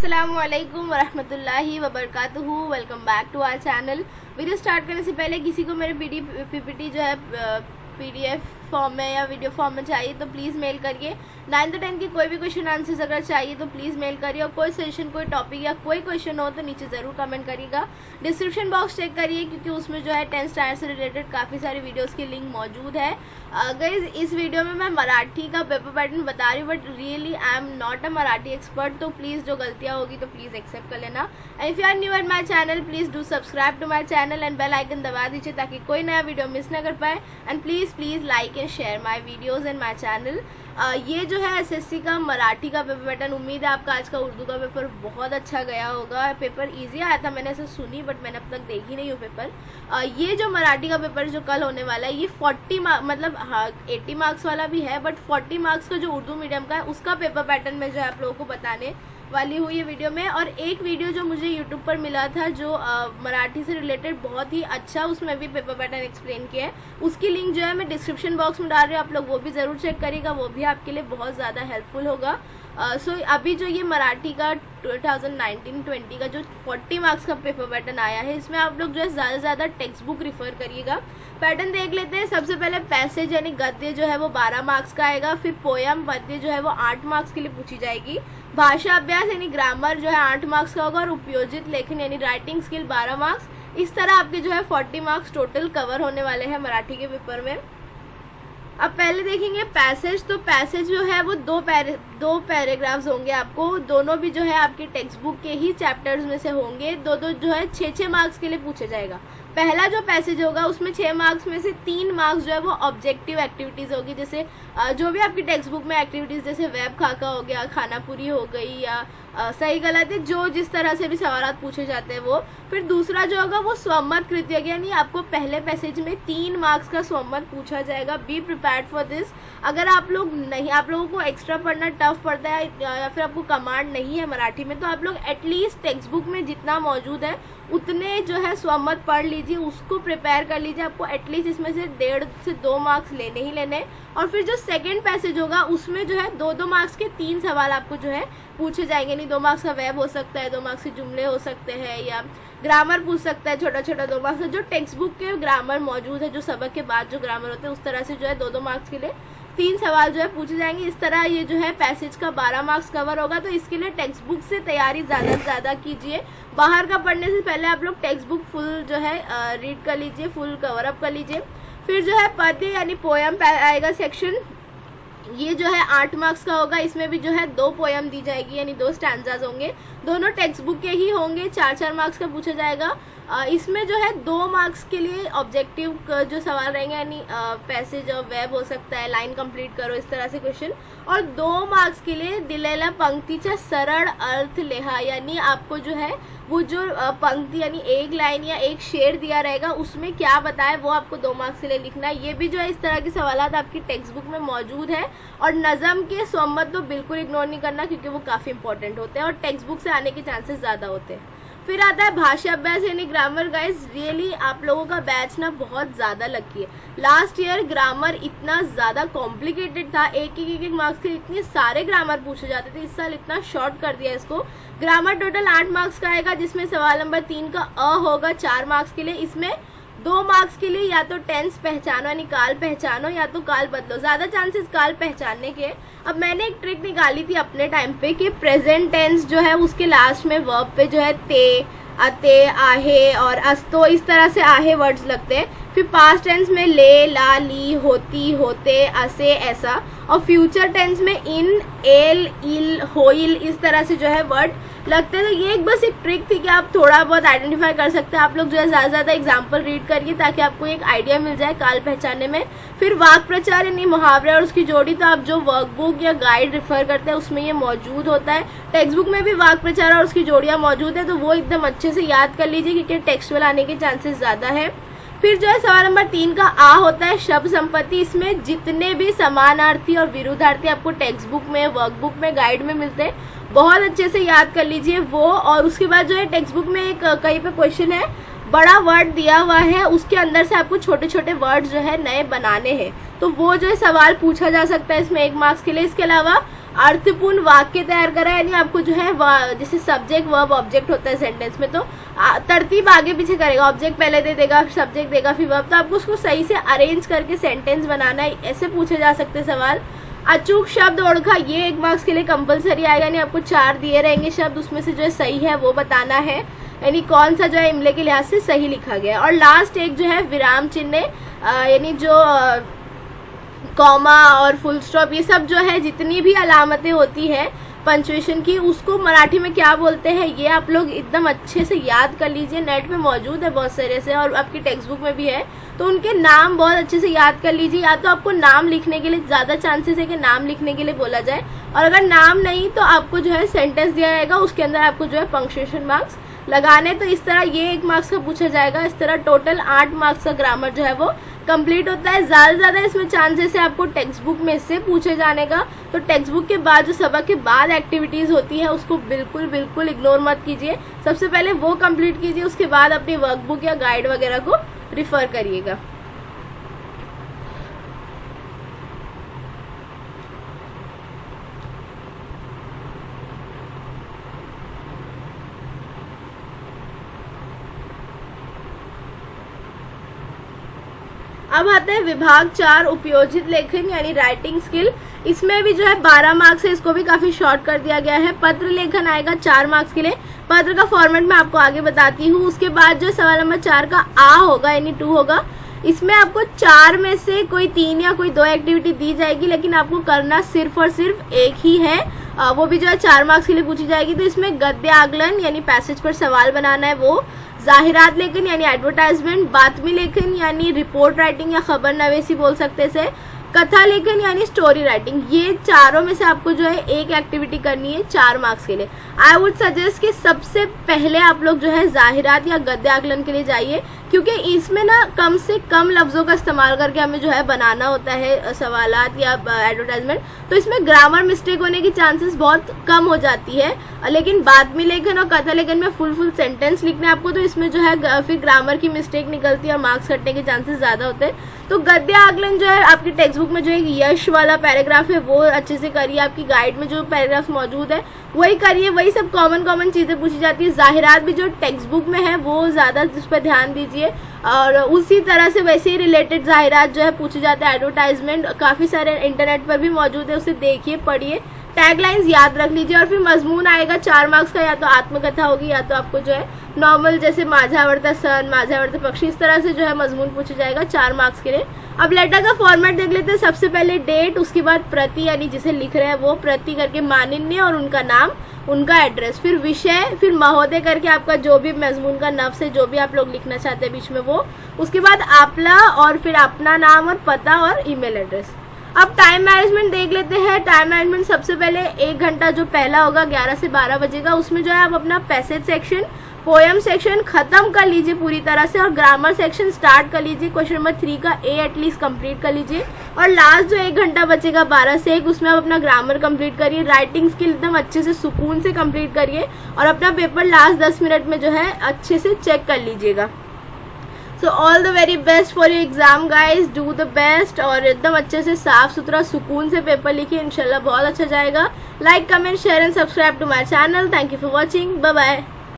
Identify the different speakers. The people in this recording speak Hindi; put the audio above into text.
Speaker 1: अस्सलामुअलैकुम वरहमतुल्लाहि वबरकातुहू। Welcome back to our channel. Video start करने से पहले किसी को मेरे पीपीटी जो है पीडीएफ फॉर्म में या वीडियो फॉर्म में चाहिए तो प्लीज़ मेल करिए। 9th 10th की कोई भी क्वेश्चन आंसर्स अगर चाहिए तो प्लीज़ मेल करिए, और कोई सजेशन, कोई टॉपिक या कोई क्वेश्चन हो तो नीचे ज़रूर कमेंट करिएगा। डिस्क्रिप्शन बॉक्स चेक करिए क्योंकि उसमें जो है 10th स्टैंडर्ड से रिलेटेड काफ़ी सारी वीडियोस की लिंक मौजूद है। गाइस इस वीडियो में मैं मराठी का पेपर पैटर्न बता रही हूँ, but really I am not a Marathi expert, तो प्लीज़ जो गलतियाँ होगी तो प्लीज़ एक्सेप्ट कर लेना। If you are new at my channel please do subscribe to my channel and bell icon दबा दीजिए ताकि कोई नया वीडियो मिस ना कर पाए। And please like and share my videos and my channel. ये जो है एसएससी का मराठी का पेपर पैटर्न, उम्मीद है आपका आज का उर्दू का पेपर बहुत अच्छा गया होगा। पेपर इजी आया था, मैंने ऐसे सुनी बट मैंने अब तक देखी नहीं हूँ पेपर। ये जो मराठी का पेपर जो कल होने वाला है ये 40 मतलब 80 मार्क्स वाला भी है, बट 40 मार्क्स का जो उर्दू मीडियम का है उसका पेपर पैटर्न में जो है आप लोगों को बताने वाली हुई है वीडियो में। और एक वीडियो जो मुझे यूट्यूब पर मिला था जो मराठी से रिलेटेड बहुत ही अच्छा, उसमें भी पेपर पैटर्न एक्सप्लेन किया है, उसकी लिंक जो है मैं डिस्क्रिप्शन बॉक्स में डाल रही हूँ, आप लोग वो भी ज़रूर चेक करिएगा, वो भी आपके लिए बहुत ज़्यादा हेल्पफुल होगा। सो अभी जो ये मराठी का 2019-20 का जो 40 मार्क्स का पेपर पैटर्न आया है, इसमें आप लोग जो है ज़्यादा से ज़्यादा टेक्स्ट बुक रिफ़र करिएगा। पैटर्न देख लेते हैं। सबसे पहले पैसेज यानी गद्य जो है वो 12 मार्क्स का आएगा। फिर पोयम पद्य जो है वो 8 मार्क्स के लिए पूछी जाएगी। भाषा अभ्यास यानी ग्रामर जो है 8 मार्क्स का होगा, और उपयोजित लेखन यानी राइटिंग स्किल 12 मार्क्स। इस तरह आपके जो है 40 मार्क्स टोटल कवर होने वाले हैं मराठी के पेपर में। अब पहले देखेंगे पैसेज। तो पैसेज जो है वो दो पैराग्राफ्स होंगे आपको, दोनों भी जो है आपके टेक्स्ट बुक के ही चैप्टर्स में से होंगे। दो जो है 6 मार्क्स के लिए पूछा जाएगा। पहला जो पैसेज होगा उसमें 6 मार्क्स में से 3 मार्क्स जो है वो ऑब्जेक्टिव एक्टिविटीज़ होगी, जैसे जो भी आपकी टेक्स्ट बुक में एक्टिविटीज़ जैसे वेब खाका हो गया, खाना पूरी हो गई, या सही गलत है, जो जिस तरह से भी सवाल पूछे जाते हैं वो। फिर दूसरा जो होगा वो स्वमत कृत्य, यानी आपको पहले पैसेज में 3 मार्क्स का स्वमत पूछा जाएगा। Be prepared for this. अगर आप लोगों को एक्स्ट्रा पढ़ना टफ पड़ता है या फिर आपको कमांड नहीं है मराठी में, तो आप लोग एटलीस्ट टेक्स्ट बुक में जितना मौजूद है उतने जो है स्वमत पढ़ लीजिए, उसको प्रिपेयर कर लीजिए। आपको एटलीस्ट इसमें से 1.5 से 2 मार्क्स लेने ही लेने। और फिर जो सेकंड पैसेज होगा उसमें जो है 2-2 मार्क्स के 3 सवाल आपको जो है पूछे जाएंगे। नहीं, 2 मार्क्स का वेब हो सकता है, 2 मार्क्स के जुमले हो सकते हैं, या ग्रामर पूछ सकता है छोटा 2 मार्क्स का। जो टेक्स्ट बुक के ग्रामर मौजूद है, जो सबक के बाद जो ग्रामर होते हैं, उस तरह से जो है 2-2 मार्क्स के लिए 3 सवाल जो है पूछे जाएंगे। इस तरह ये जो है पैसेज का 12 मार्क्स कवर होगा। तो इसके लिए टेक्स्ट बुक से तैयारी ज़्यादा से ज़्यादा कीजिए। बाहर का पढ़ने से पहले आप लोग टेक्स्ट बुक फुल जो है रीड कर लीजिए, फुल कवर अप कर लीजिए। फिर जो है पद्य यानी पोयम आएगा सेक्शन, ये जो है 8 मार्क्स का होगा। इसमें भी जो है 2 पोयम दी जाएगी, यानी 2 स्टैंजाज होंगे, दोनों टेक्स्ट बुक के ही होंगे। 4-4 मार्क्स का पूछा जाएगा। इसमें जो है 2 मार्क्स के लिए ऑब्जेक्टिव जो सवाल रहेंगे, यानी पैसेज और वेब हो सकता है, लाइन कंप्लीट करो, इस तरह से क्वेश्चन। और 2 मार्क्स के लिए दिलेला पंक्तीचा सरल अर्थ लेहा, यानी आपको जो है वो जो पंक्ति यानी एक लाइन या एक शेर दिया रहेगा उसमें क्या बताए वो आपको 2 मार्क्स के लिए लिखना है। ये भी जो है इस तरह के सवालात आपकी टेक्स्ट बुक में मौजूद है। और नज़म के स्वमत तो बिल्कुल इग्नोर नहीं करना क्योंकि वो काफ़ी इंपॉर्टेंट होते हैं और टेक्स्ट बुक से आने के चांसेस ज़्यादा होते हैं। फिर आता है भाषा अभ्यास यानी ग्रामर। गाइज रियली आप लोगों का बैच ना बहुत ज़्यादा लकी है। लास्ट ईयर ग्रामर इतना ज़्यादा कॉम्प्लिकेटेड था, एक मार्क्स के इतने सारे ग्रामर पूछे जाते थे। इस साल इतना शॉर्ट कर दिया इसको। ग्रामर टोटल 8 मार्क्स का आएगा, जिसमें सवाल नंबर 3 का होगा 4 मार्क्स के लिए। इसमें 2 मार्क्स के लिए या तो टेंस पहचानो यानी काल पहचानो, या तो काल बदलो। ज़्यादा चांसेस काल पहचानने के। अब मैंने एक ट्रिक निकाली थी अपने टाइम पे कि प्रेजेंट टेंस जो है उसके लास्ट में वर्ब पे जो है ते, अते, आहे और अस्तो, इस तरह से आहे वर्ड्स लगते हैं। फिर पास्ट टेंस में ले, ला, ली, होती, होते, असे, ऐसा। और फ्यूचर टेंस में इन, एल, इल, होइल, इस तरह से जो है वर्ड लगते हैं। तो ये एक बस एक ट्रिक थी कि आप थोड़ा बहुत आइडेंटिफाई कर सकते हैं। आप लोग जो है ज़्यादा से ज़्यादा एग्जाम्पल रीड करिए ताकि आपको एक आइडिया मिल जाए काल पहचानने में। फिर वाक प्रचार यानी मुहावरे और उसकी जोड़ी, तो आप जो वर्कबुक या गाइड रेफर करते हैं उसमें ये मौजूद होता है। टेक्स्ट बुक में भी वाक प्रचार और उसकी जोड़ियाँ मौजूद है, तो वो एकदम अच्छे से याद कर लीजिए क्योंकि टेक्स्टुअल आने के चांसेस ज़्यादा है। फिर जो है सवाल नंबर 3 का होता है शब्द संपत्ति। इसमें जितने भी समानार्थी और विरुद्धार्थी आपको टेक्स्ट बुक में, वर्कबुक में, गाइड में मिलते हैं, बहुत अच्छे से याद कर लीजिए वो। और उसके बाद जो है टेक्स्ट बुक में एक कहीं पे क्वेश्चन है, बड़ा वर्ड दिया हुआ है, उसके अंदर से आपको छोटे छोटे वर्ड जो है नए बनाने हैं, तो वो जो है सवाल पूछा जा सकता है इसमें 1 मार्क्स के लिए। इसके अलावा अर्थपूर्ण वाक्य तैयार करा, यानी आपको जो है जैसे सब्जेक्ट वर्ब ऑब्जेक्ट होता है सेंटेंस में, तो तरतीब आगे पीछे करेगा, ऑब्जेक्ट पहले दे देगा, सब्जेक्ट देगा, फिर वर्ब, तो आपको उसको सही से अरेंज करके सेंटेंस बनाना है। ऐसे पूछे जा सकते सवाल। अचूक शब्द ओळखा, ये 1 मार्क्स के लिए कंपलसरी आएगा, यानी आपको 4 दिए रहेंगे शब्द, उसमें से जो है सही है वो बताना है, यानी कौन सा जो है इमले के लिहाज से सही लिखा गया। और लास्ट एक जो है विराम चिन्ह, यानी जो कॉमा और फुल स्टॉप, ये सब जो है जितनी भी अलामतें होती है पंक्चुएशन की, उसको मराठी में क्या बोलते हैं ये आप लोग एकदम अच्छे से याद कर लीजिए। नेट पे मौजूद है बहुत सारे से, और आपकी टेक्स्ट बुक में भी है, तो उनके नाम बहुत अच्छे से याद कर लीजिए। या तो आपको नाम लिखने के लिए ज़्यादा चांसेस है कि नाम लिखने के लिए बोला जाए, और अगर नाम नहीं तो आपको जो है सेंटेंस दिया जाएगा, उसके अंदर आपको जो है पंक्चुएशन मार्क्स लगाने। तो इस तरह ये 1 मार्क्स का पूछा जाएगा। इस तरह टोटल 8 मार्क्स का ग्रामर जो है वो कंप्लीट होता है। ज़्यादा से ज़्यादा इसमें चांसेस है आपको टेक्स्ट बुक में से पूछे जाने का, तो टेक्स्ट बुक के बाद जो सबक के बाद एक्टिविटीज़ होती है उसको बिल्कुल बिल्कुल इग्नोर मत कीजिए। सबसे पहले वो कंप्लीट कीजिए, उसके बाद अपनी वर्कबुक या गाइड वगैरह को रिफर करिएगा। अब आता है विभाग 4 उपयोजित लेखन यानी राइटिंग स्किल। इसमें भी जो है 12 मार्क्स है, इसको भी काफी शॉर्ट कर दिया गया है। पत्र लेखन आएगा 4 मार्क्स के लिए। पत्र का फॉर्मेट मैं आपको आगे बताती हूँ। उसके बाद जो सवाल नंबर 4 का आ होगा यानी 2 होगा, इसमें आपको 4 में से कोई 3 या कोई 2 एक्टिविटी दी जाएगी, लेकिन आपको करना सिर्फ और सिर्फ एक ही है, वो भी जो है 4 मार्क्स के लिए पूछी जाएगी। तो इसमें गद्य आकलन यानी पैसेज पर सवाल बनाना है वो, जाहिरात लेखन यानी एडवर्टाइजमेंट, बातमी लेखन यानी रिपोर्ट राइटिंग या खबर नवेसी बोल सकते से, कथा लेखन यानी स्टोरी राइटिंग। ये चारों में से आपको जो है एक एक्टिविटी करनी है 4 मार्क्स के लिए। आई वुड सजेस्ट कि सबसे पहले आप लोग जो है जाहिरात या गद्य आकलन के लिए जाइए, क्योंकि इसमें ना कम से कम लफ्जों का इस्तेमाल करके हमें जो है बनाना होता है सवालात या एडवर्टाइजमेंट, तो इसमें ग्रामर मिस्टेक होने की चांसेस बहुत कम हो जाती है। लेकिन बातमी लेखन और कथा लेखन में फुल सेंटेंस लिखना है आपको, तो इसमें जो है फिर ग्रामर की मिस्टेक निकलती है और मार्क्स कटने के चांसेस ज्यादा होते हैं। तो गद्य आकलन जो है आपकी टेक्स्ट बुक में जो एक यश वाला पैराग्राफ है वो अच्छे से करिए, आपकी गाइड में जो पैराग्राफ मौजूद है वही करिए, वही सब कॉमन चीजें पूछी जाती है। जाहिरात भी जो टेक्स्ट बुक में है वो ज्यादा उस पर ध्यान दीजिए, और उसी तरह से वैसे ही रिलेटेड जाहिरात जो है पूछे जाते हैं। एडवर्टाइजमेंट काफी सारे इंटरनेट पर भी मौजूद है, उसे देखिए पढ़िए, टैगलाइंस याद रख लीजिए। और फिर मजमून आएगा 4 मार्क्स का, या तो आत्मकथा होगी या तो आपको जो है नॉर्मल जैसे माझा आवडता सन, माझा आवडता पक्षी, इस तरह से जो है मजमून पूछा जाएगा 4 मार्क्स के लिए। अब लेटर का फॉर्मेट देख लेते हैं। सबसे पहले डेट, उसके बाद प्रति यानी जिसे लिख रहे हैं वो, प्रति करके माननीय और उनका नाम, उनका एड्रेस, फिर विषय, फिर महोदय करके आपका जो भी मजमून का नफ्स है जो भी आप लोग लिखना चाहते हैं बीच में वो, उसके बाद आपला और फिर अपना नाम और पता और ईमेल एड्रेस। अब टाइम मैनेजमेंट देख लेते हैं। टाइम मैनेजमेंट सबसे पहले 1 घंटा जो पहला होगा 11 से 12 बजे का, उसमें जो है आप अपना पैसेज सेक्शन, पोएम सेक्शन खत्म कर लीजिए पूरी तरह से, और ग्रामर सेक्शन स्टार्ट कर लीजिए। क्वेश्चन नंबर 3 का ए एटलीस्ट कंप्लीट कर लीजिए, और लास्ट जो 1 घंटा बचेगा 12 से 1, उसमें आप अपना ग्रामर कंप्लीट करिए। राइटिंग स्किल एकदम अच्छे से सुकून से कंप्लीट करिए, और अपना पेपर लास्ट 10 मिनट में जो है अच्छे से चेक कर लीजिएगा। So all the very best for your exam guys, do the best, और एकदम अच्छे से साफ सुथरा सुकून से पेपर लिखिए, इंशाल्लाह बहुत अच्छा जाएगा। Like, comment, share and subscribe to my channel. Thank you for watching, bye bye.